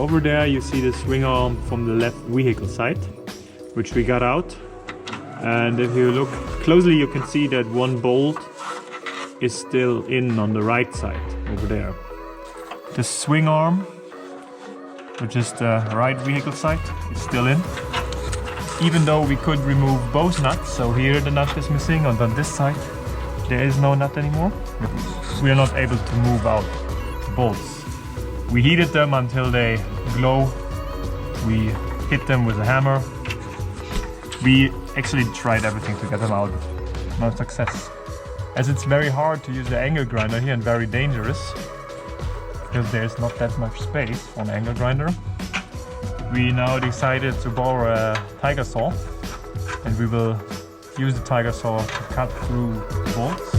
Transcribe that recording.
Over there you see the swing arm from the left vehicle side, which we got out. And if you look closely, you can see that one bolt is still in on the right side over there. The swing arm, which is the right vehicle side, is still in. Even though we could remove both nuts, so here the nut is missing, and on this side there is no nut anymore. We are not able to move out the bolts. We heated them until they glow. We hit them with a hammer. We actually tried everything to get them out. No success. As it's very hard to use the angle grinder here and very dangerous, because there's not that much space on the angle grinder, we now decided to borrow a tiger saw, and we will use the tiger saw to cut through the bolts.